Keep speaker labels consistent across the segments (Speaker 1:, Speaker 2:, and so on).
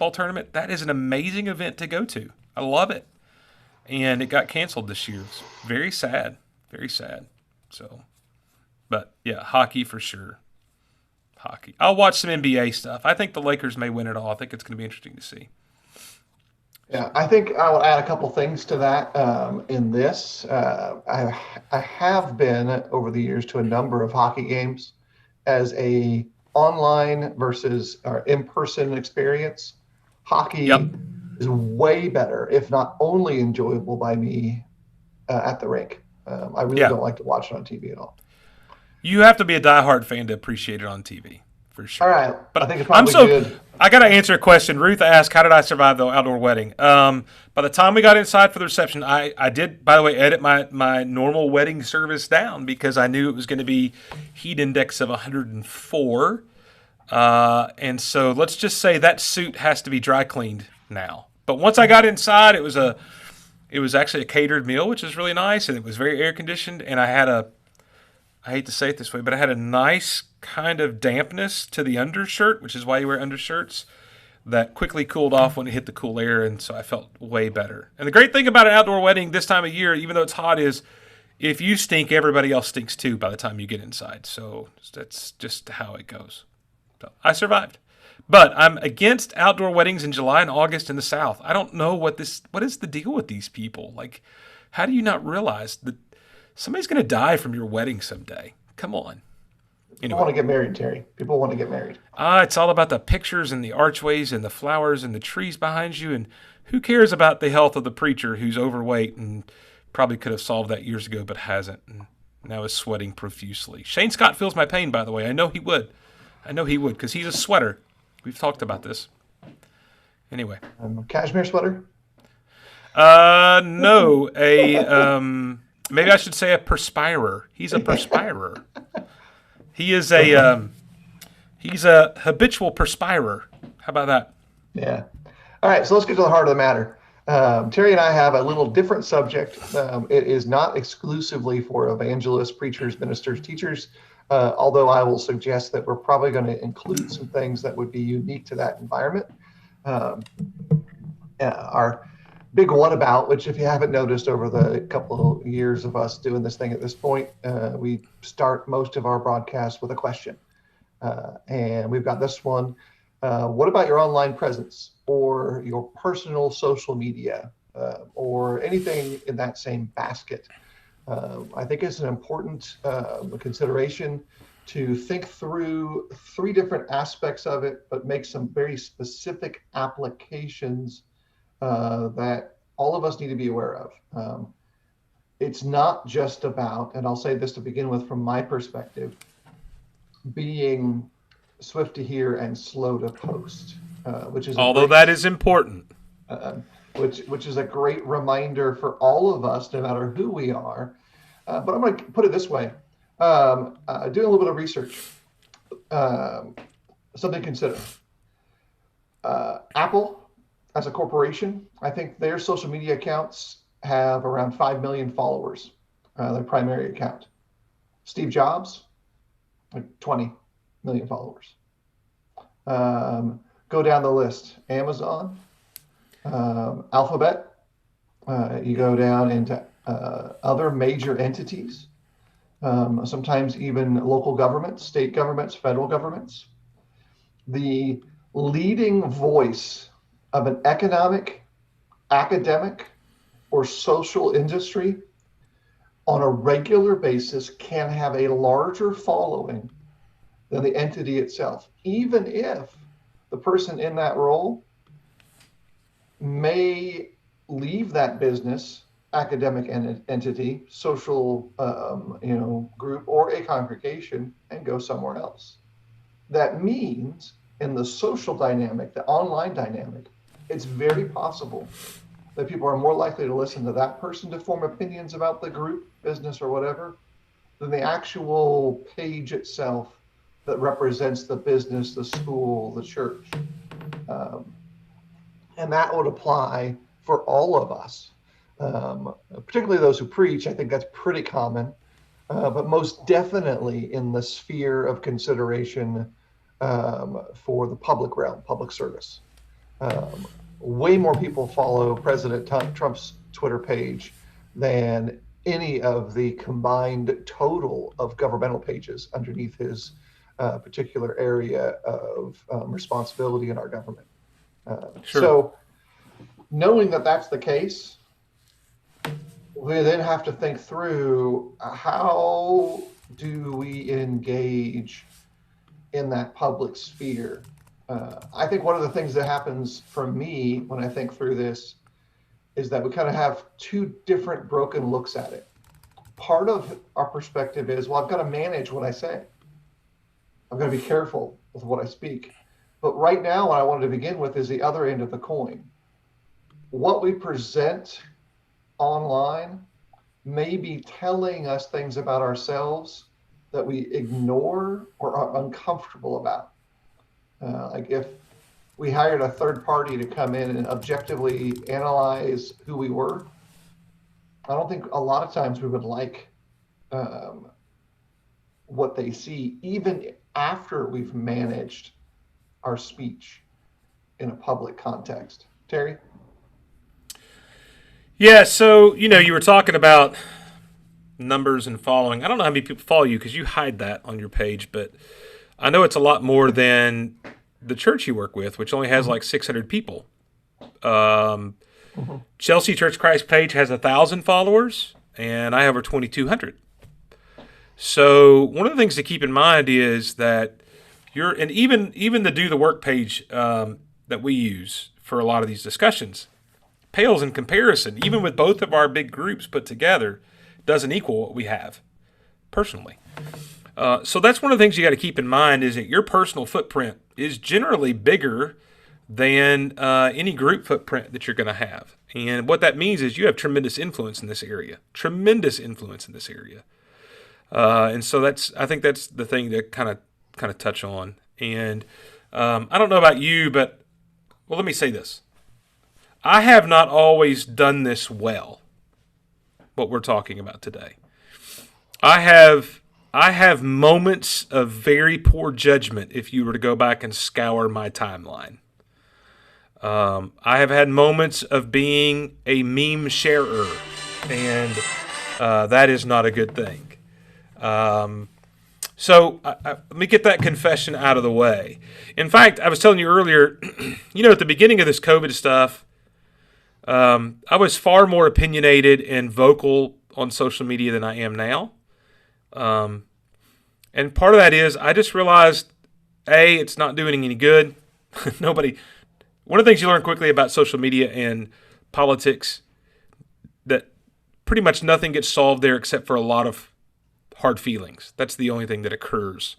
Speaker 1: football tournament. That is an amazing event to go to. I love it. And it got canceled this year. It's very sad. Very sad. So, but yeah, hockey for sure. Hockey. I'll watch some NBA stuff. I think the Lakers may win it all. I think it's going to be interesting to see.
Speaker 2: Yeah, I think I will add a couple things to that in this. I have been over the years to a number of hockey games as a online versus in-person experience.
Speaker 1: Yep.
Speaker 2: Hockey is way better, if not only enjoyable by me at the rink. I really
Speaker 1: Yeah.
Speaker 2: don't like to watch it on TV at all.
Speaker 1: You have to be a diehard fan to appreciate it on TV, for
Speaker 2: All
Speaker 1: sure.
Speaker 2: right, I
Speaker 1: But
Speaker 2: think it's
Speaker 1: I'm
Speaker 2: probably
Speaker 1: so.
Speaker 2: good.
Speaker 1: I got to answer a question. Ruth asked, how did I survive the outdoor wedding? By the time we got inside for the reception, I did, by the way, edit my normal wedding service down because I knew it was going to be heat index of 104. And so let's just say that suit has to be dry cleaned now. But once I got inside, it was actually a catered meal, which is really nice, and it was very air conditioned. And I hate to say it this way, but I had a nice kind of dampness to the undershirt, which is why you wear undershirts, that quickly cooled off when it hit the cool air, and so I felt way better. And the great thing about an outdoor wedding this time of year, even though it's hot, is if you stink, everybody else stinks too by the time you get inside. So that's just how it goes. So I survived. But I'm against outdoor weddings in July and August in the South. I don't know what is the deal with these people? Like, how do you not realize that somebody's going to die from your wedding someday? Come on.
Speaker 2: People want
Speaker 1: Anyway,
Speaker 2: to get married, Terry. People want to get married.
Speaker 1: it's all about the pictures and the archways and the flowers and the trees behind you. And who cares about the health of the preacher who's overweight and probably could have solved that years ago but hasn't and now is sweating profusely? Shane Scott feels my pain, by the way. I know he would. I know he would because he's a sweater. We've talked about this. Anyway.
Speaker 2: Cashmere sweater.
Speaker 1: No, maybe I should say a perspirer. He's a perspirer. He is he's a habitual perspirer. How about that?
Speaker 2: Yeah. All right, so let's get to the heart of the matter. Terry and I have a little different subject. It is not exclusively for evangelists, preachers, ministers, teachers, although I will suggest that we're probably going to include some things that would be unique to that environment. Um, our big what about, which if you haven't noticed over the couple of years of us doing this thing at this point, we start most of our broadcasts with a question. And we've got this one. What about your online presence or your personal social media or anything in that same basket? I think it's an important consideration to think through three different aspects of it, but make some very specific applications that all of us need to be aware of. It's not just about, and I'll say this to begin with from my perspective, being swift to hear and slow to post, which is a
Speaker 1: Although
Speaker 2: great,
Speaker 1: that is important.
Speaker 2: uh, which is a great reminder for all of us, no matter who we are. But I'm going to put it this way: doing a little bit of research, something to consider. Apple, as a corporation, I think their social media accounts have around 5 million followers, their primary account. Steve Jobs, like 20 million followers. Go down the list. Amazon, Alphabet, you go down into other major entities, sometimes even local governments, state governments, federal governments. The leading voice of an economic, academic, or social industry on a regular basis can have a larger following than the entity itself, even if the person in that role may leave that business, academic entity, social group, or a congregation and go somewhere else. That means in the social dynamic, the online dynamic, it's very possible that people are more likely to listen to that person to form opinions about the group, business, or whatever, than the actual page itself that represents the business, the school, the church. Um, and that would apply for all of us, particularly those who preach. I think that's pretty common, but most definitely in the sphere of consideration for the public realm, public service. Way more people follow President Trump's Twitter page than any of the combined total of governmental pages underneath his particular area of responsibility in our government.
Speaker 1: Sure.
Speaker 2: So, knowing that that's the case, we then have to think through how do we engage in that public sphere. I think one of the things that happens for me when I think through this is that we kind of have two different broken looks at it. Part of our perspective is, well, I've got to manage what I say. I've got to be careful with what I speak. But right now, what I wanted to begin with is the other end of the coin. What we present online may be telling us things about ourselves that we ignore or are uncomfortable about. Like if we hired a third party to come in and objectively analyze who we were, I don't think a lot of times we would like what they see, even after we've managed our speech in a public context. Terry?
Speaker 1: Yeah, so, you were talking about numbers and following. I don't know how many people follow you because you hide that on your page, but I know it's a lot more than the church you work with, which only has like 600 people. Chelsea Church Christ page has 1,000 followers, and I have over 2,200. So one of the things to keep in mind is that and even the Do the Work page that we use for a lot of these discussions pales in comparison, even with both of our big groups put together, doesn't equal what we have personally. So that's one of the things you got to keep in mind is that your personal footprint is generally bigger than any group footprint that you're going to have. And what that means is you have tremendous influence in this area. And so I think that's the thing to kind of touch on. And I don't know about you, but let me say this. I have not always done this well, what we're talking about today. I have moments of very poor judgment if you were to go back and scour my timeline. I have had moments of being a meme sharer, and that is not a good thing. So let me get that confession out of the way. In fact, I was telling you earlier, at the beginning of this COVID stuff, I was far more opinionated and vocal on social media than I am now. And part of that is I just realized, it's not doing any good. One of the things you learn quickly about social media and politics, that pretty much nothing gets solved there except for a lot of hard feelings. That's the only thing that occurs.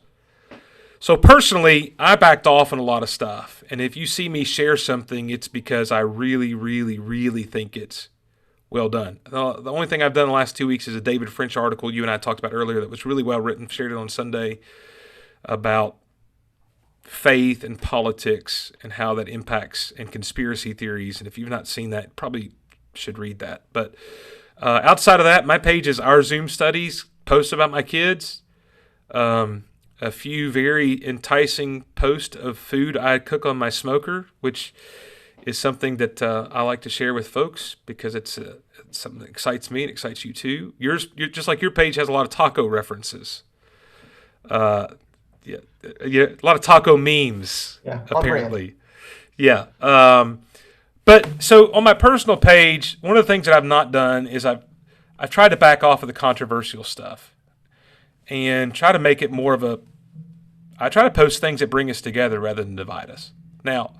Speaker 1: So personally, I backed off on a lot of stuff. And if you see me share something, it's because I really, really, really think it's well done. The only thing I've done the last 2 weeks is a David French article you and I talked about earlier that was really well written, shared it on Sunday, about faith and politics and how that impacts and conspiracy theories. And if you've not seen that, probably should read that. But outside of that, my page is Our Zoom Studies, posts about my kids, a few very enticing posts of food I cook on my smoker, which is something that I like to share with folks because it's something that excites me and excites you too. You're just like your page has a lot of taco references. Yeah, a lot of taco memes, apparently. Yeah. But so on my personal page, one of the things that I've not done is I've tried to back off of the controversial stuff and try to make it more of I try to post things that bring us together rather than divide us. Now,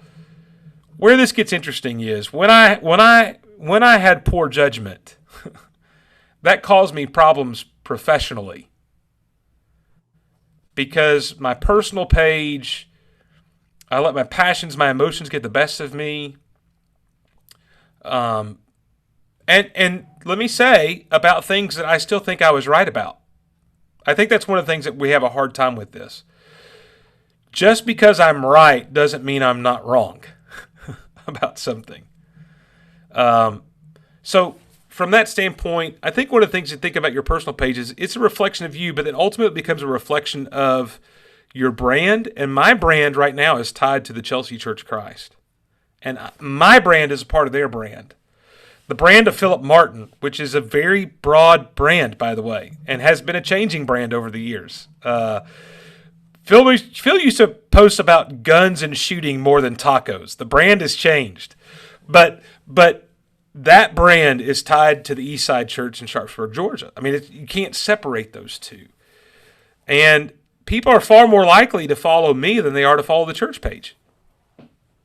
Speaker 1: where this gets interesting is when I had poor judgment, that caused me problems professionally. Because my personal page, I let my passions, my emotions get the best of me. And let me say about things that I still think I was right about. I think that's one of the things that we have a hard time with this. Just because I'm right doesn't mean I'm not wrong about something. So from that standpoint, I think one of the things to think about your personal page is it's a reflection of you, but it ultimately becomes a reflection of your brand. And my brand right now is tied to the Chelsea Church Christ. And my brand is a part of their brand. The brand of Philip Martin, which is a very broad brand, by the way, and has been a changing brand over the years. Phil used to post about guns and shooting more than tacos. The brand has changed. But that brand is tied to the East Side Church in Sharpsburg, Georgia. I mean, you can't separate those two. And people are far more likely to follow me than they are to follow the church page.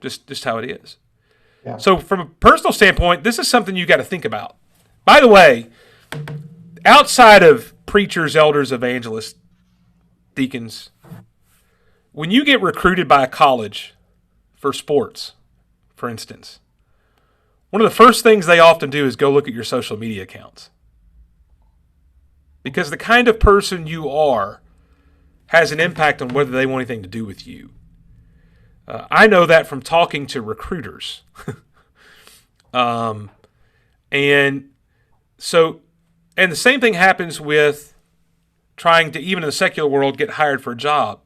Speaker 1: Just how it is.
Speaker 2: Yeah.
Speaker 1: So from a personal standpoint, this is something you got to think about. By the way, outside of preachers, elders, evangelists, deacons, when you get recruited by a college for sports, for instance, one of the first things they often do is go look at your social media accounts. Because the kind of person you are has an impact on whether they want anything to do with you. I know that from talking to recruiters. And the same thing happens with trying to, even in the secular world, get hired for a job.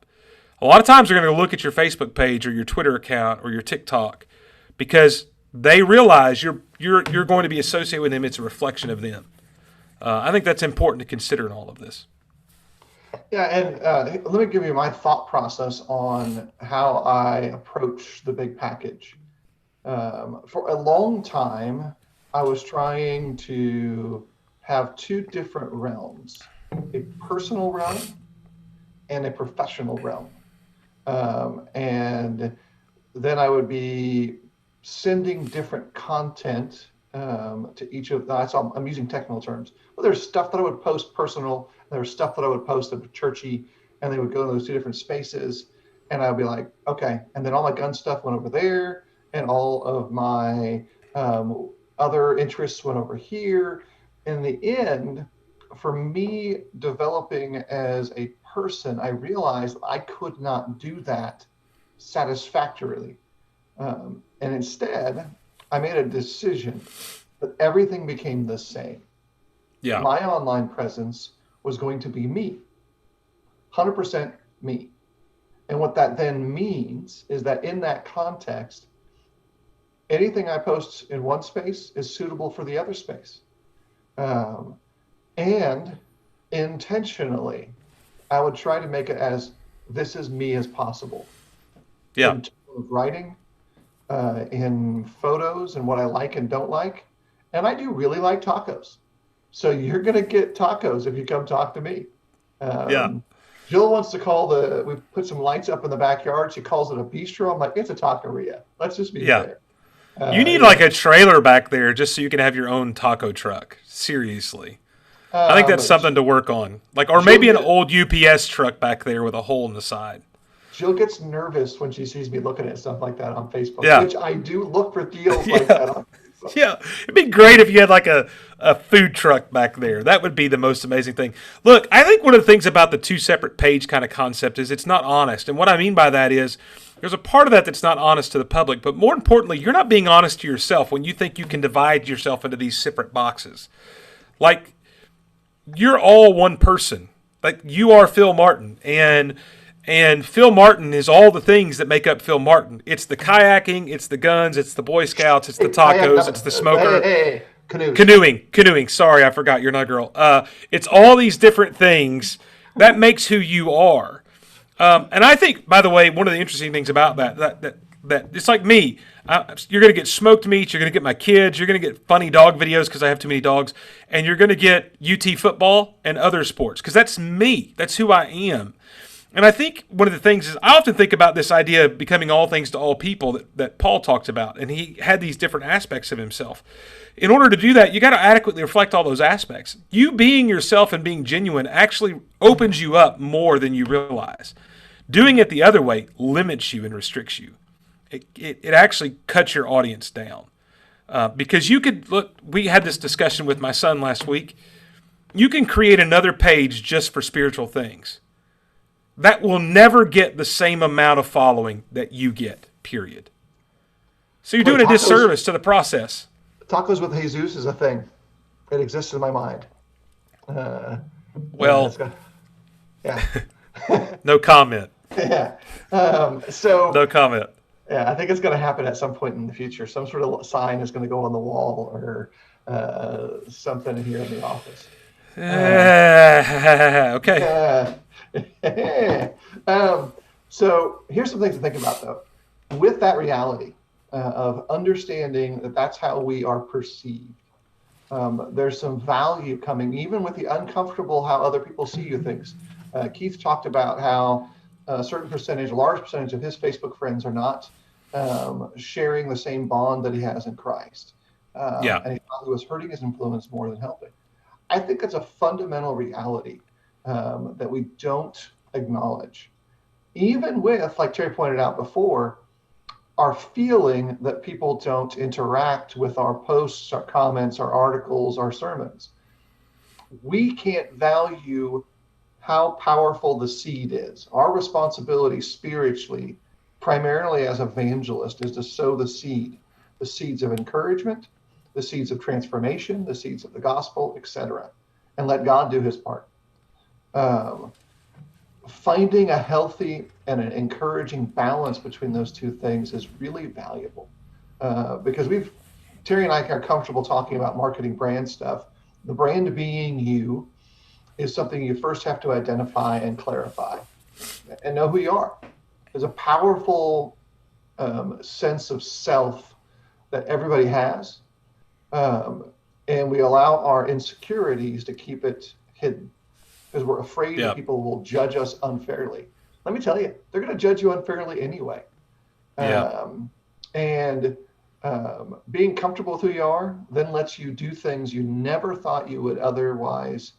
Speaker 1: A lot of times they're going to look at your Facebook page or your Twitter account or your TikTok because they realize you're going to be associated with them. It's a reflection of them. I think that's important to consider in all of this.
Speaker 2: Yeah, and let me give you my thought process on how I approach the big package. For a long time, I was trying to have two different realms, a personal realm and a professional realm. And then I would be sending different content to each of that. So I'm using technical terms. But there's stuff that I would post personal. There was stuff that I would post that was churchy, and they would go in those two different spaces. And I'd be like, okay. And then all my gun stuff went over there, and all of my other interests went over here. In the end, for me developing as a person, I realized I could not do that satisfactorily. And instead, I made a decision that everything became the same.
Speaker 1: Yeah.
Speaker 2: My online presence was going to be me, 100% me. And what that then means is that in that context, anything I post in one space is suitable for the other space. And intentionally, I would try to make it as this is me as possible.
Speaker 1: Yeah.
Speaker 2: In terms of writing, in photos and what I like and don't like. And I do really like tacos. So you're going to get tacos if you come talk to me.
Speaker 1: Yeah.
Speaker 2: Jill wants to call we put some lights up in the backyard. She calls it a bistro. I'm like, it's a taqueria. Let's just be fair.
Speaker 1: You need like a trailer back there just so you can have your own taco truck. Seriously. I think that's something to work on. Or maybe an old UPS truck back there with a hole in the side.
Speaker 2: Jill gets nervous when she sees me looking at stuff like that on Facebook,
Speaker 1: Yeah.
Speaker 2: which I do look for deals like that on Facebook.
Speaker 1: Yeah, it'd be great if you had like a food truck back there. That would be the most amazing thing. Look, I think one of the things about the two separate page kind of concept is it's not honest. And what I mean by that is there's a part of that that's not honest to the public. But more importantly, you're not being honest to yourself when you think you can divide yourself into these separate boxes. Like, you're all one person. Like, you are Phil Martin. And Phil Martin is all the things that make up Phil Martin. It's the kayaking, it's the guns, it's the Boy Scouts, it's the tacos, it's the smoker.
Speaker 2: Hey.
Speaker 1: Canoeing. Sorry, I forgot. You're not a girl. It's all these different things that makes who you are. And I think, by the way, one of the interesting things about that it's like me. You're going to get smoked meat. You're going to get my kids. You're going to get funny dog videos because I have too many dogs. And you're going to get UT football and other sports because that's me. That's who I am. And I think one of the things is I often think about this idea of becoming all things to all people that Paul talks about. And he had these different aspects of himself. In order to do that, you got to adequately reflect all those aspects. You being yourself and being genuine actually opens you up more than you realize. Doing it the other way limits you and restricts you. It actually cuts your audience down. Because you could, look, we had this discussion with my son last week. You can create another page just for spiritual things. That will never get the same amount of following that you get, period. So you're doing a disservice to the process.
Speaker 2: Tacos with Jesus is a thing. It exists in my mind.
Speaker 1: No comment.
Speaker 2: Yeah. So
Speaker 1: no comment.
Speaker 2: Yeah, I think it's going to happen at some point in the future. Some sort of sign is going to go on the wall or something here in the office. Um,
Speaker 1: Okay.
Speaker 2: uh, um, so here's some things to think about, though. With that reality of understanding that that's how we are perceived, there's some value coming, even with the uncomfortable how other people see you things. Keith talked about how a certain percentage, a large percentage of his Facebook friends are not sharing the same bond that he has in Christ.
Speaker 1: Yeah.
Speaker 2: And he thought he was hurting his influence more than helping. I think it's a fundamental reality that we don't acknowledge. Even with, like Terry pointed out before, our feeling that people don't interact with our posts, our comments, our articles, our sermons. We can't value how powerful the seed is. Our responsibility spiritually, primarily as evangelists, is to sow the seeds of encouragement, the seeds of transformation, the seeds of the gospel, etc., and let God do his part. Um, Finding a healthy and an encouraging balance between those two things is really valuable because Terry and I are comfortable talking about marketing brand stuff. The brand being you is something you first have to identify and clarify and know who you are. There's a powerful sense of self that everybody has, um, and we allow our insecurities to keep it hidden because we're afraid that
Speaker 1: Yeah.
Speaker 2: people will judge us unfairly. Let me tell you, they're going to judge you unfairly anyway.
Speaker 1: Yeah.
Speaker 2: Um, and being comfortable with who you are then lets you do things you never thought you would otherwise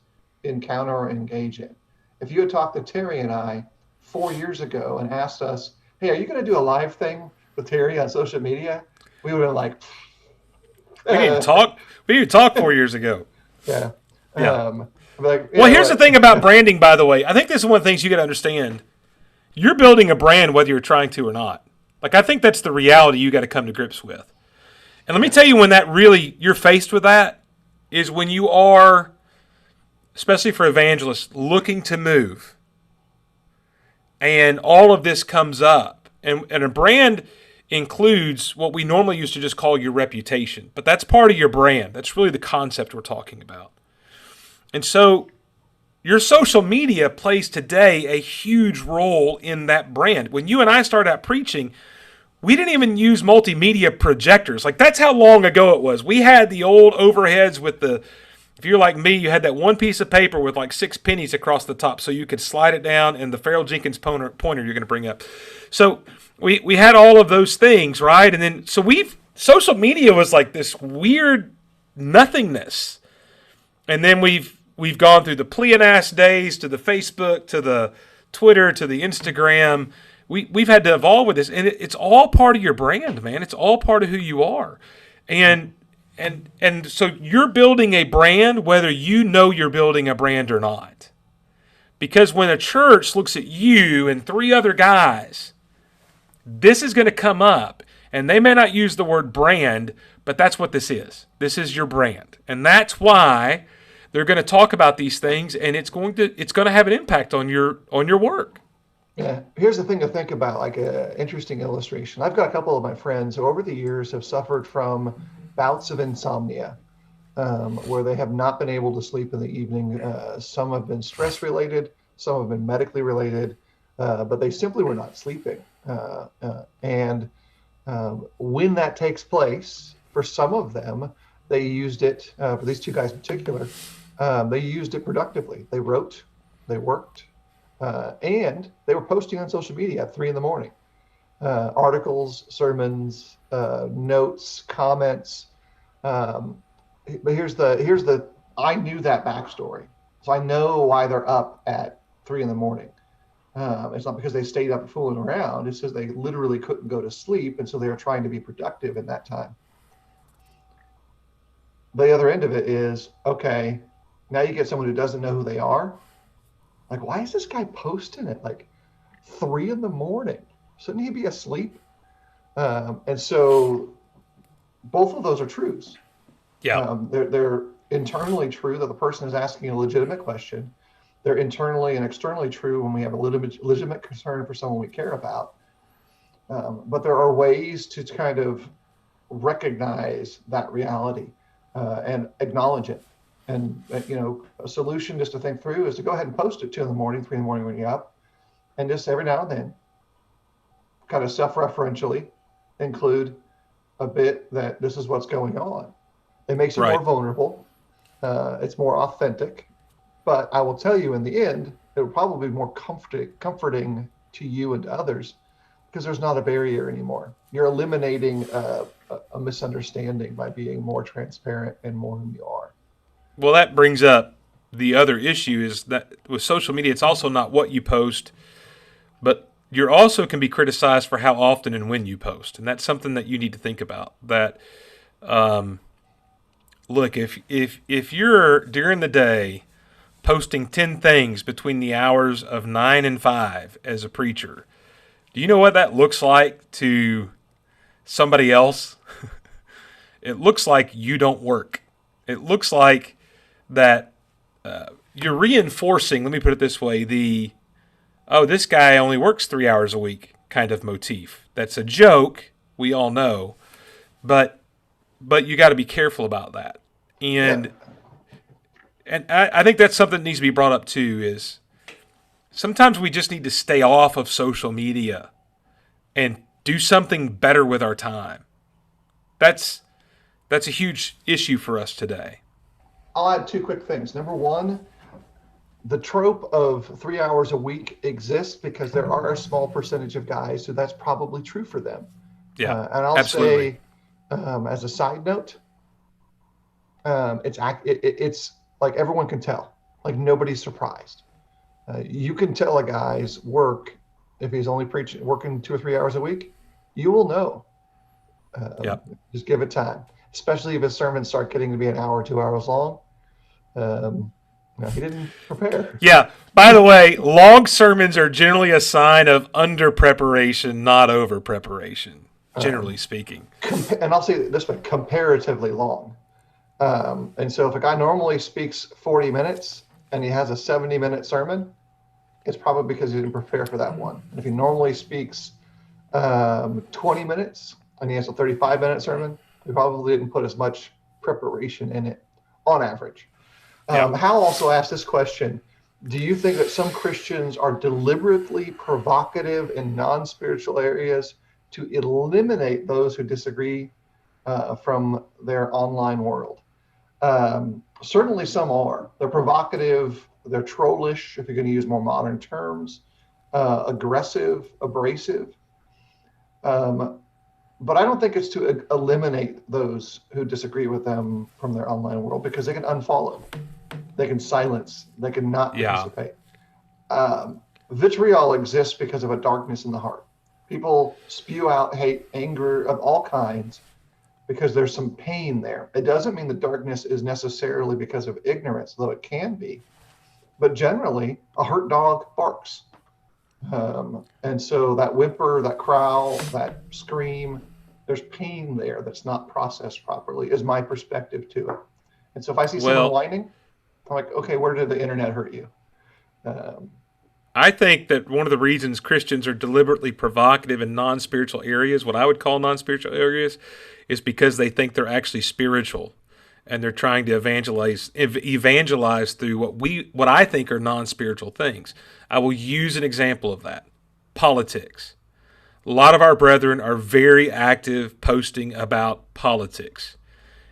Speaker 2: encounter or engage in. If you had talked to Terry and I 4 years ago and asked us, hey, are you going to do a live thing with Terry on social media? We would have been like,
Speaker 1: We didn't talk. We didn't talk 4 years ago.
Speaker 2: yeah.
Speaker 1: Yeah.
Speaker 2: Like,
Speaker 1: Well, here's the
Speaker 2: what?
Speaker 1: thing about branding, by the way. I think this is one of the things you got to understand. You're building a brand whether you're trying to or not. Like, I think that's the reality you got to come to grips with. And let me tell you when that really, you're faced with that, is when you are, especially for evangelists, looking to move. And all of this comes up. And a brand includes what we normally used to just call your reputation. But that's part of your brand. That's really the concept we're talking about. And so your social media plays today a huge role in that brand. When you and I started out preaching, we didn't even use multimedia projectors. Like, that's how long ago it was. We had the old overheads with if you're like me, you had that one piece of paper with like 6 pennies across the top so you could slide it down and the Farrell Jenkins pointer you're going to bring up. So we had all of those things, right? And then, so social media was like this weird nothingness. And then we've gone through the Pleonas days to the Facebook to the Twitter to the Instagram. We've had to evolve with this, and it's all part of your brand, man. It's all part of who you are, and so you're building a brand whether you know you're building a brand or not. Because when a church looks at you and 3 other guys, this is going to come up, and they may not use the word brand, but that's what this is. This is your brand, and that's why they're going to talk about these things, and it's going to have an impact on your work.
Speaker 2: Yeah, here's the thing to think about, like an interesting illustration. I've got a couple of my friends who over the years have suffered from bouts of insomnia, where they have not been able to sleep in the evening. Some have been stress related, some have been medically related, but they simply were not sleeping. And when that takes place, for some of them, they used it, for these 2 guys in particular, they used it productively. They wrote, they worked, and they were posting on social media at 3 a.m. Articles, sermons, notes, comments. But here's the I knew that backstory, so I know why they're up at 3 a.m. It's not because they stayed up fooling around. It's because they literally couldn't go to sleep, and so they were trying to be productive in that time. The other end of it is, okay, now you get someone who doesn't know who they are. Like, why is this guy posting at like 3 a.m? Shouldn't he be asleep? And so both of those are truths.
Speaker 1: Yeah.
Speaker 2: They're internally true that the person is asking a legitimate question. They're internally and externally true when we have a legitimate concern for someone we care about. But there are ways to kind of recognize that reality and acknowledge it. And a solution just to think through is to go ahead and post it 2 in the morning, 3 in the morning when you're up, and just every now and then, kind of self-referentially, include a bit that this is what's going on. It makes it more vulnerable. It's more authentic. But I will tell you, in the end, it will probably be more comforting to you and to others, because there's not a barrier anymore. You're eliminating a misunderstanding by being more transparent and more who you are.
Speaker 1: Well, that brings up the other issue is that with social media, it's also not what you post, but you also can be criticized for how often and when you post. And that's something that you need to think about. That, look, if you're during the day posting 10 things between the hours of 9 and 5 as a preacher, do you know what that looks like to somebody else? It looks like you don't work. It looks like that you're reinforcing, let me put it this way, this guy only works 3 hours a week kind of motif. That's a joke, we all know, but you got to be careful about that. And I think that's something that needs to be brought up too, is sometimes we just need to stay off of social media and do something better with our time. That's a huge issue for us today.
Speaker 2: I'll add 2 quick things. Number one, the trope of 3 hours a week exists because there are a small percentage of guys who that's probably true for them.
Speaker 1: Yeah,
Speaker 2: and I'll
Speaker 1: absolutely.
Speaker 2: say, as a side note, it's like everyone can tell. Like nobody's surprised. You can tell a guy's work if he's only working 2 or 3 hours a week. You will know. Just give it time, especially if his sermons start getting to be an hour, 2 hours long. He didn't prepare.
Speaker 1: Yeah. By the way, long sermons are generally a sign of under preparation, not over preparation, generally speaking.
Speaker 2: And I'll say it this way, comparatively long. And so if a guy normally speaks 40 minutes and he has a 70-minute sermon, it's probably because he didn't prepare for that one. And if he normally speaks 20 minutes and he has a 35-minute sermon, he probably didn't put as much preparation in it on average. Hal also asked this question: do you think that some Christians are deliberately provocative in non-spiritual areas to eliminate those who disagree from their online world? Certainly some are. They're provocative, they're trollish, if you're going to use more modern terms, aggressive, abrasive. But I don't think it's to eliminate those who disagree with them from their online world, because they can unfollow, they can silence, they can not participate. Vitriol exists because of a darkness in the heart. People spew out hate, anger of all kinds because there's some pain there. It doesn't mean the darkness is necessarily because of ignorance, though it can be. But generally, a hurt dog barks. And so that whimper, that growl, that scream, there's pain there that's not processed properly, is my perspective to it. And so if I see someone whining, I'm like, okay, where did the internet hurt you?
Speaker 1: I think that one of the reasons Christians are deliberately provocative in non-spiritual areas, what I would call non-spiritual areas, is because they think they're actually spiritual, and they're trying to evangelize through what I think are non-spiritual things. I will use an example of that: politics. A lot of our brethren are very active posting about politics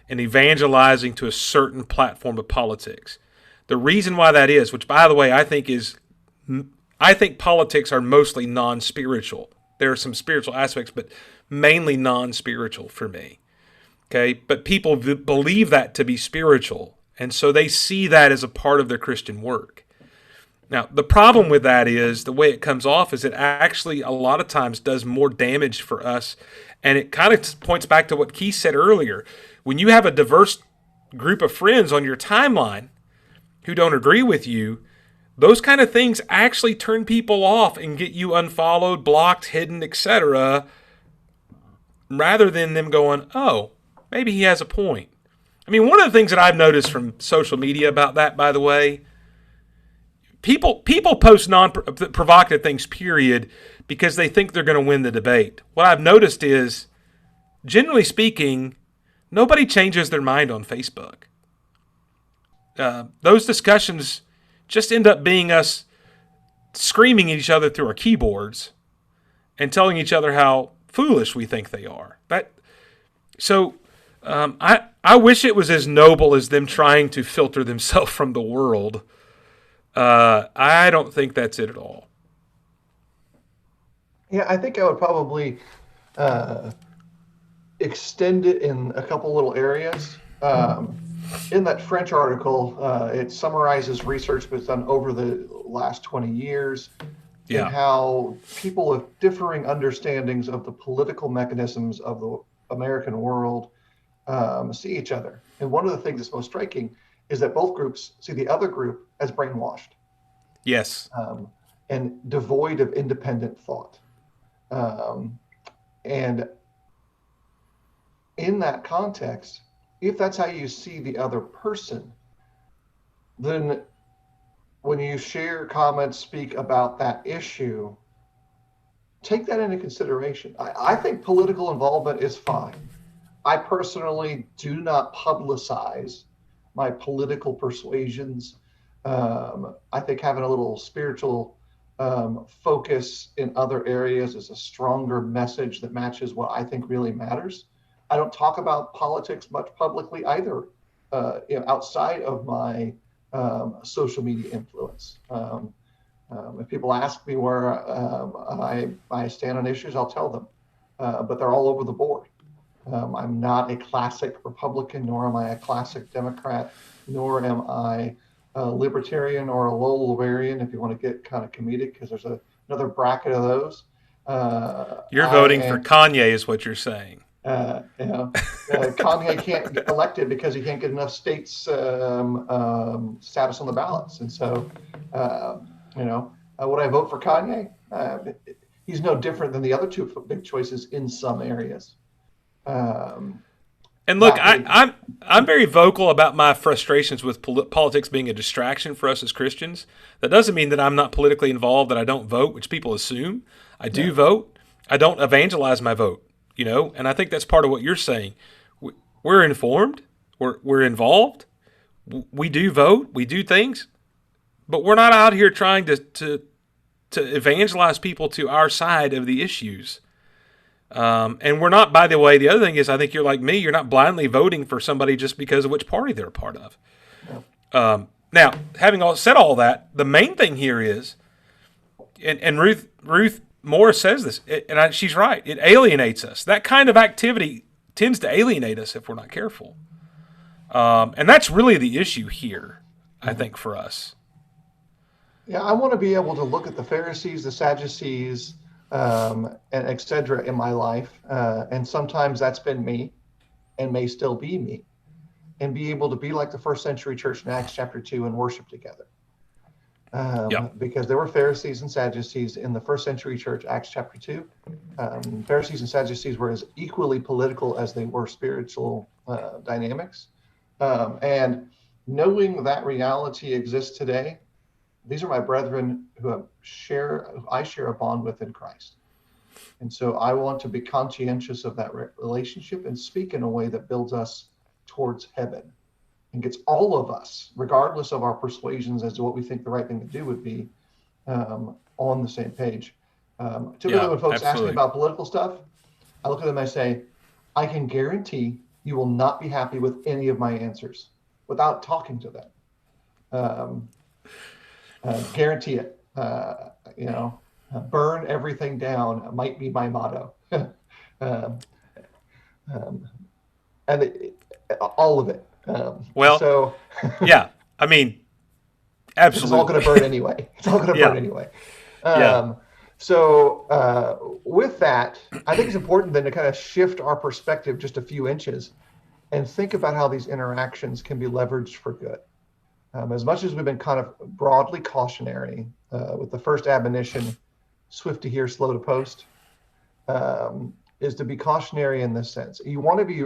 Speaker 1: and evangelizing to a certain platform of politics. The reason why that is, which by the way I think politics are mostly non-spiritual. There are some spiritual aspects, but mainly non-spiritual for me. Okay, but people believe that to be spiritual, and so they see that as a part of their Christian work. Now, the problem with that is the way it comes off is it actually a lot of times does more damage for us, and it kind of points back to what Keith said earlier. When you have a diverse group of friends on your timeline who don't agree with you, those kind of things actually turn people off and get you unfollowed, blocked, hidden, etc., rather than them going, oh, maybe he has a point. I mean, one of the things that I've noticed from social media about that, by the way, people post non-provocative things, period, because they think they're going to win the debate. What I've noticed is, generally speaking, nobody changes their mind on Facebook. Those discussions just end up being us screaming at each other through our keyboards and telling each other how foolish we think they are. I wish it was as noble as them trying to filter themselves from the world. I don't think that's it at all.
Speaker 2: Yeah, I think I would probably extend it in a couple little areas. In that French article, it summarizes research that's done over the last 20 years and
Speaker 1: Yeah.
Speaker 2: how people with differing understandings of the political mechanisms of the American world see each other. And one of the things that's most striking is that both groups see the other group as brainwashed
Speaker 1: Yes.
Speaker 2: and devoid of independent thought. And in that context, if that's how you see the other person, then when you share comments, speak about that issue, take that into consideration. I think political involvement is fine. I personally do not publicize my political persuasions. I think having a little spiritual focus in other areas is a stronger message that matches what I think really matters. I don't talk about politics much publicly either, outside of my social media influence. If people ask me where I stand on issues, I'll tell them, but they're all over the board. I'm not a classic Republican, nor am I a classic Democrat, nor am I a libertarian or a low libertarian, if you want to get kind of comedic, because there's another bracket of those.
Speaker 1: You're voting for Kanye, is what you're saying.
Speaker 2: Kanye can't get elected because he can't get enough states' status on the ballots. And so, would I vote for Kanye? He's no different than the other two big choices in some areas.
Speaker 1: And look, I'm very vocal about my frustrations with politics being a distraction for us as Christians. That doesn't mean that I'm not politically involved, that I don't vote, which people assume. I do vote. I don't evangelize my vote, and I think that's part of what you're saying. We're informed. We're involved. We do vote. We do things. But we're not out here trying to evangelize people to our side of the issues. And we're not, by the way, the other thing is, I think you're like me, you're not blindly voting for somebody just because of which party they're a part of. Yeah. Now, having said all that, the main thing here is, and Ruth Morris says this, she's right, it alienates us. That kind of activity tends to alienate us if we're not careful. And that's really the issue here, I think, for us.
Speaker 2: Yeah, I want to be able to look at the Pharisees, the Sadducees, and et cetera in my life. And sometimes that's been me and may still be me, and be able to be like the first century church in Acts chapter 2 and worship together. Because there were Pharisees and Sadducees in the first century church, Acts chapter 2. Pharisees and Sadducees were as equally political as they were spiritual dynamics. And knowing that reality exists today, these are my brethren who I share a bond with in Christ. And so I want to be conscientious of that relationship and speak in a way that builds us towards heaven and gets all of us, regardless of our persuasions as to what we think the right thing to do would be, on the same page. Typically when folks ask me about political stuff, I look at them and I say, I can guarantee you will not be happy with any of my answers without talking to them. Guarantee it. Burn everything down might be my motto. And all of it.
Speaker 1: Yeah, I mean, absolutely.
Speaker 2: It's all going to burn anyway. Burn anyway. So with that, I think it's important then to kind of shift our perspective just a few inches and think about how these interactions can be leveraged for good. As much as we've been kind of broadly cautionary with the first admonition, swift to hear, slow to post, is to be cautionary in this sense. You want to be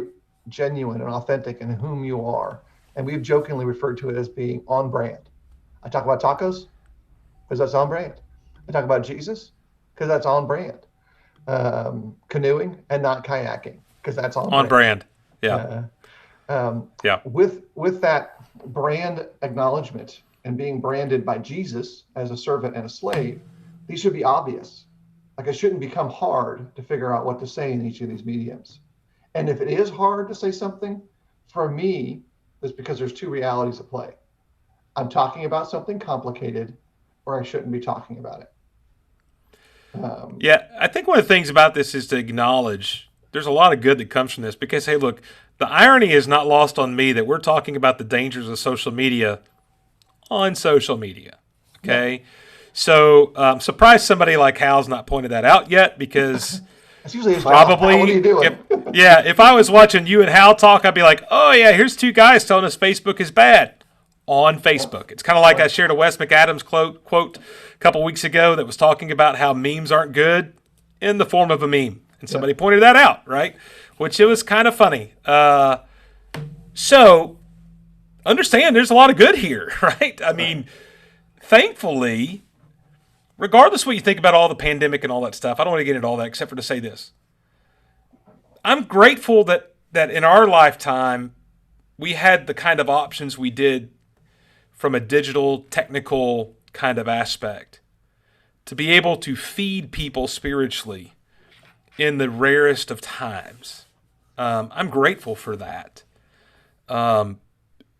Speaker 2: genuine and authentic in whom you are. And we've jokingly referred to it as being on brand. I talk about tacos because that's on brand. I talk about Jesus because that's on brand. Canoeing and not kayaking because that's on
Speaker 1: On
Speaker 2: brand.
Speaker 1: brand. Yeah.
Speaker 2: Uh, um,
Speaker 1: Yeah.
Speaker 2: with that brand acknowledgement and being branded by Jesus as a servant and a slave, these should be obvious. Like it shouldn't become hard to figure out what to say in each of these mediums. And if it is hard to say something, for me, it's because there's two realities at play. I'm talking about something complicated, or I shouldn't be talking about it. Um,
Speaker 1: Yeah, I think one of the things about this is to acknowledge there's a lot of good that comes from this because, hey, look, the irony is not lost on me that we're talking about the dangers of social media on social media.
Speaker 2: yeah,
Speaker 1: Okay. So I'm surprised somebody like Hal's not pointed that out yet because
Speaker 2: that's usually his job. Hal, what are
Speaker 1: probably
Speaker 2: you doing?
Speaker 1: if I was watching you and Hal talk, I'd be like, oh, yeah, here's two guys telling us Facebook is bad on
Speaker 2: Yeah,
Speaker 1: Facebook. It's kind of like
Speaker 2: yeah,
Speaker 1: I shared a Wes McAdams quote a couple weeks ago that was talking about how memes aren't good in the form of a meme. And
Speaker 2: yeah.
Speaker 1: somebody pointed that out, right? Which it was kind of funny. So understand there's a lot of good here, right? I
Speaker 2: Right.
Speaker 1: mean, thankfully, regardless of what you think about all the pandemic and all that stuff, I don't want to get into all that except for to say this. I'm grateful that in our lifetime we had the kind of options we did from a digital technical kind of aspect to be able to feed people spiritually in the rarest of times. I'm grateful for that.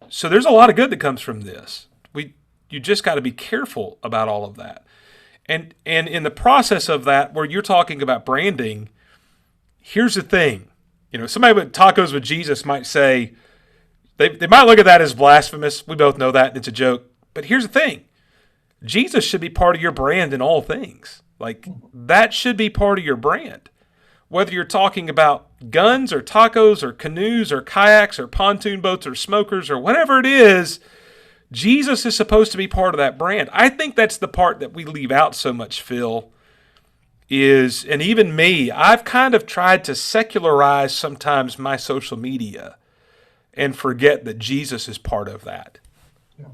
Speaker 1: So there's a lot of good that comes from this. You just got to be careful about all of that. And in the process of that, where you're talking about branding, here's the thing. Somebody with Tacos with Jesus might say, they might look at that as blasphemous. We both know that. And it's a joke. But here's the thing. Jesus should be part of your brand in all things. Like, that should be part of your brand. Whether you're talking about guns or tacos or canoes or kayaks or pontoon boats or smokers or whatever it is, Jesus is supposed to be part of that brand. I think that's the part that we leave out so much, Phil, and even me, I've kind of tried to secularize sometimes my social media and forget that Jesus is part of that.
Speaker 2: Yeah.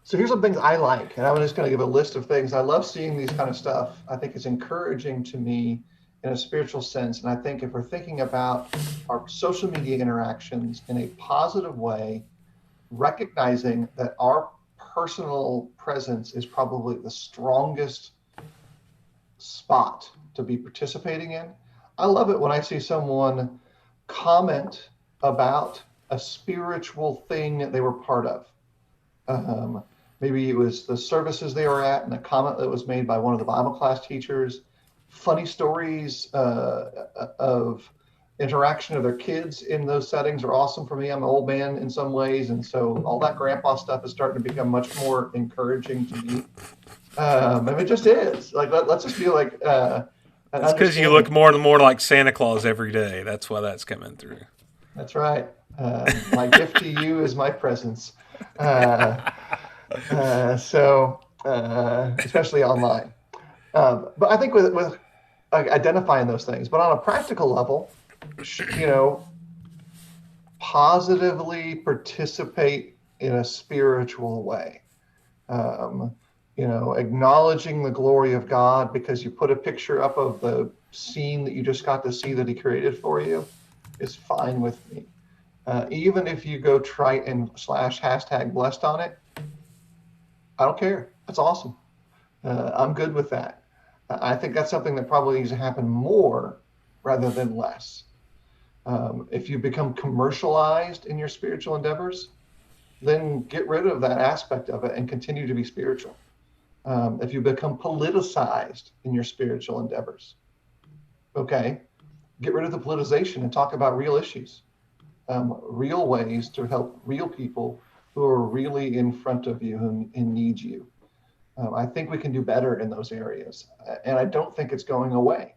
Speaker 2: So here's some things I like, and I'm just going to give a list of things. I love seeing these kind of stuff. I think it's encouraging to me in a spiritual sense. And I think if we're thinking about our social media interactions in a positive way, recognizing that our personal presence is probably the strongest spot to be participating in. I love it when I see someone comment about a spiritual thing that they were part of. Um, Maybe it was the services they were at and a comment that was made by one of the Bible class teachers. Funny stories of interaction of their kids in those settings are awesome for me. I'm an old man in some ways, and so all that grandpa stuff is starting to become much more encouraging to me. And it just is. Like let's just feel like an
Speaker 1: It's because you
Speaker 2: understanding.
Speaker 1: look more and more like Santa Claus every day. That's why that's coming through.
Speaker 2: That's right. My gift to you is my presence. Uh, Especially online. But I think with identifying those things, but on a practical level, you know, positively participate in a spiritual way. Um, Acknowledging the glory of God because you put a picture up of the scene that you just got to see that He created for you is fine with me. Even if you go try and slash hashtag blessed on it, I don't care. That's awesome. I'm good with that. I think that's something that probably needs to happen more rather than less. If you become commercialized in your spiritual endeavors, then get rid of that aspect of it and continue to be spiritual. If you become politicized in your spiritual endeavors, okay, get rid of the politicization and talk about real issues, real ways to help real people who are really in front of you and need you. I think we can do better in those areas, and I don't think it's going away.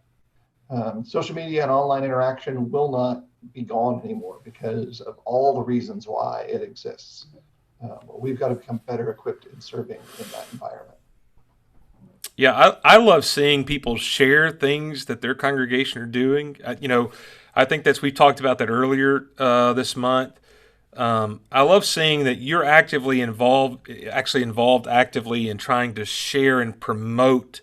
Speaker 2: Social media and online interaction will not be gone anymore because of all the reasons why it exists. We've got to become better equipped in serving in that environment.
Speaker 1: Yeah, I love seeing people share things that their congregation are doing. I think we've talked about that earlier this month. I love seeing that you're actually involved actively in trying to share and promote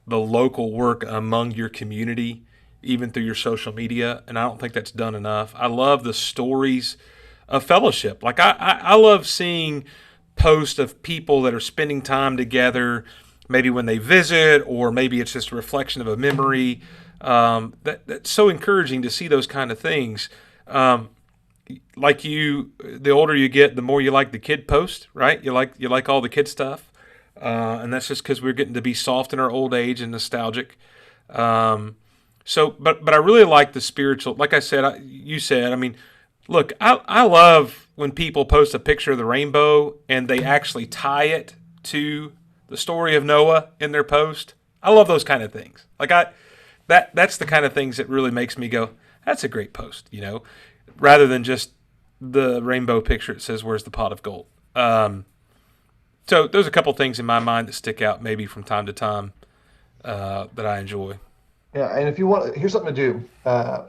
Speaker 1: the local work among your community, even through your social media. And I don't think that's done enough. I love the stories of fellowship. Like I love seeing posts of people that are spending time together, maybe when they visit, or maybe it's just a reflection of a memory. That's so encouraging to see those kind of things. Like the older you get, the more you like the kid post, right? You like all the kid stuff, and that's just because we're getting to be soft in our old age and nostalgic. But I really like the spiritual. Like I said, you said, I mean, look, I love when people post a picture of the rainbow and they actually tie it to the story of Noah in their post. I love those kind of things. That's the kind of things that really makes me go, that's a great post, rather than just the rainbow picture that says, "Where's the pot of gold?" So there's a couple things in my mind that stick out maybe from time to time that I enjoy.
Speaker 2: Yeah, and if you want, here's something to do.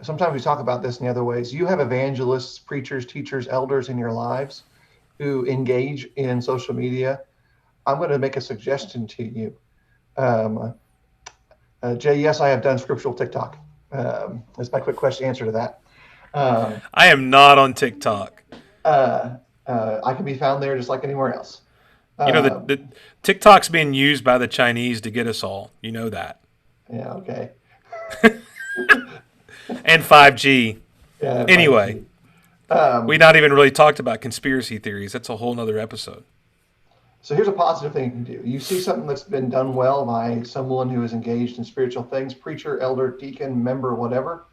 Speaker 2: Sometimes we talk about this in the other ways. You have evangelists, preachers, teachers, elders in your lives who engage in social media. I'm going to make a suggestion to you. Jay, yes, I have done scriptural TikTok. That's my quick question answer to that.
Speaker 1: I am not on TikTok.
Speaker 2: I can be found there just like anywhere else.
Speaker 1: The TikTok's being used by the Chinese to get us all. You know that.
Speaker 2: Yeah, okay.
Speaker 1: And 5G.
Speaker 2: Yeah,
Speaker 1: anyway,
Speaker 2: 5G.
Speaker 1: We not even really talked about conspiracy theories. That's a whole nother episode.
Speaker 2: So here's a positive thing you can do. You see something that's been done well by someone who is engaged in spiritual things, preacher, elder, deacon, member, whatever.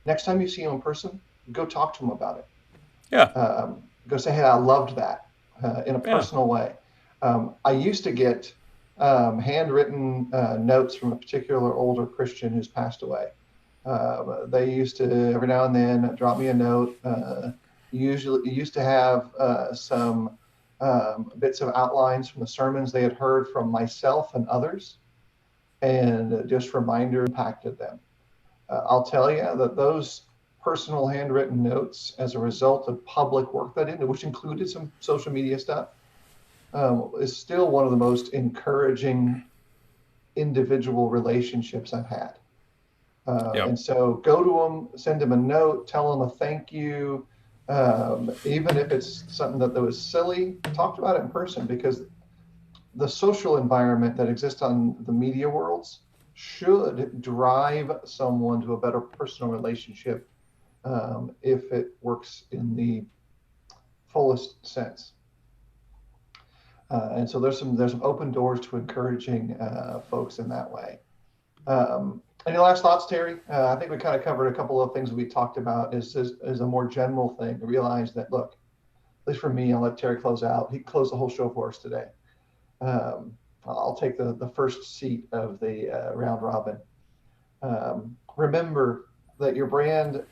Speaker 2: Next time you see him in person, go talk to him about it.
Speaker 1: Yeah.
Speaker 2: Go say, hey, I loved that in a personal way. I used to get handwritten notes from a particular older Christian who's passed away. They used to every now and then drop me a note. Usually, used to have some bits of outlines from the sermons they had heard from myself and others, and just reminder impacted them. I'll tell you that those personal handwritten notes, as a result of public work that I did, which included some social media stuff, is still one of the most encouraging individual relationships I've had.
Speaker 1: Yep.
Speaker 2: And so go to them, send them a note, tell them a thank you. Even if it's something that was silly, talk about it in person, because the social environment that exists on the media worlds should drive someone to a better personal relationship if it works in the fullest sense. And so there's some open doors to encouraging folks in that way. Any last thoughts, Terry? I think we kind of covered a couple of things that we talked about as a more general thing, to realize that, look, at least for me, I'll let Terry close out. He closed the whole show for us today. I'll take the first seat of the round robin. Remember that your brand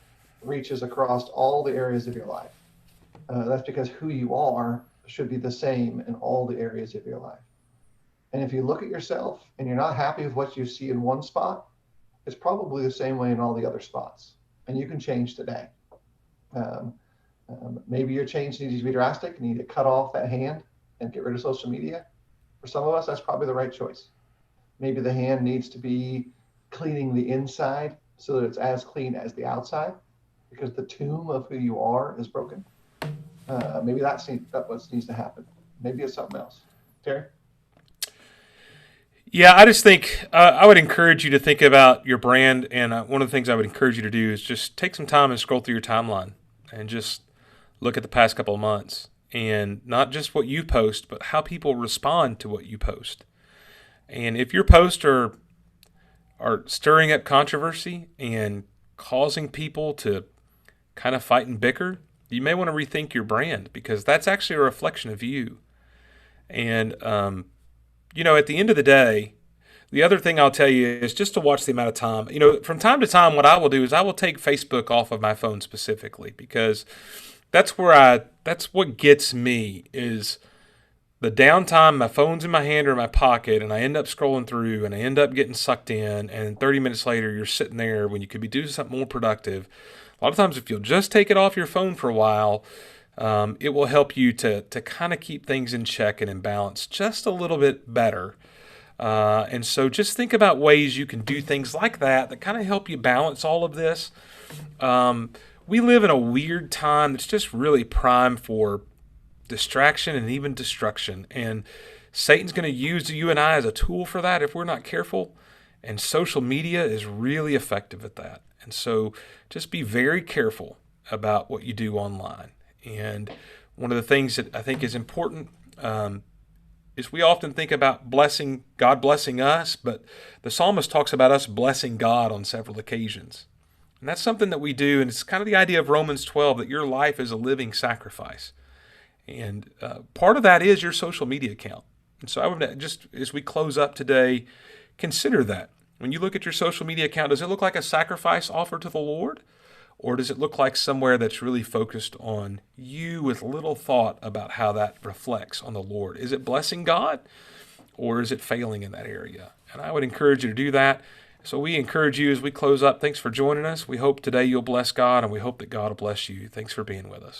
Speaker 2: reaches across all the areas of your life. That's because who you are should be the same in all the areas of your life. And if you look at yourself and you're not happy with what you see in one spot, it's probably the same way in all the other spots. And you can change today. Maybe your change needs to be drastic. You need to cut off that hand and get rid of social media. For some of us, that's probably the right choice. Maybe the hand needs to be cleaning the inside so that it's as clean as the outside, because the tomb of who you are is broken. Maybe that's what needs to happen. Maybe it's something else. Terry?
Speaker 1: Yeah, I just think I would encourage you to think about your brand, and one of the things I would encourage you to do is just take some time and scroll through your timeline and just look at the past couple of months, and not just what you post, but how people respond to what you post. And if your posts are stirring up controversy and causing people to kind of fight and bicker, you may want to rethink your brand, because that's actually a reflection of you. And at the end of the day, the other thing I'll tell you is just to watch the amount of time. From time to time, what I will do is I will take Facebook off of my phone specifically, because that's what gets me is the downtime. My phone's in my hand or in my pocket, and I end up scrolling through, and I end up getting sucked in. And 30 minutes later, you're sitting there when you could be doing something more productive. A lot of times, if you'll just take it off your phone for a while, it will help you to kind of keep things in check and in balance just a little bit better. And so just think about ways you can do things like that kind of help you balance all of this. We live in a weird time that's just really prime for distraction and even destruction. And Satan's going to use you and I as a tool for that if we're not careful. And social media is really effective at that. And so just be very careful about what you do online. And one of the things that I think is important is we often think about God blessing us, but the psalmist talks about us blessing God on several occasions. And that's something that we do, and it's kind of the idea of Romans 12, that your life is a living sacrifice. And part of that is your social media account. And so I would just, as we close up today, consider that. When you look at your social media account, does it look like a sacrifice offered to the Lord? Or does it look like somewhere that's really focused on you with little thought about how that reflects on the Lord? Is it blessing God, or is it failing in that area? And I would encourage you to do that. So we encourage you as we close up. Thanks for joining us. We hope today you'll bless God, and we hope that God will bless you. Thanks for being with us.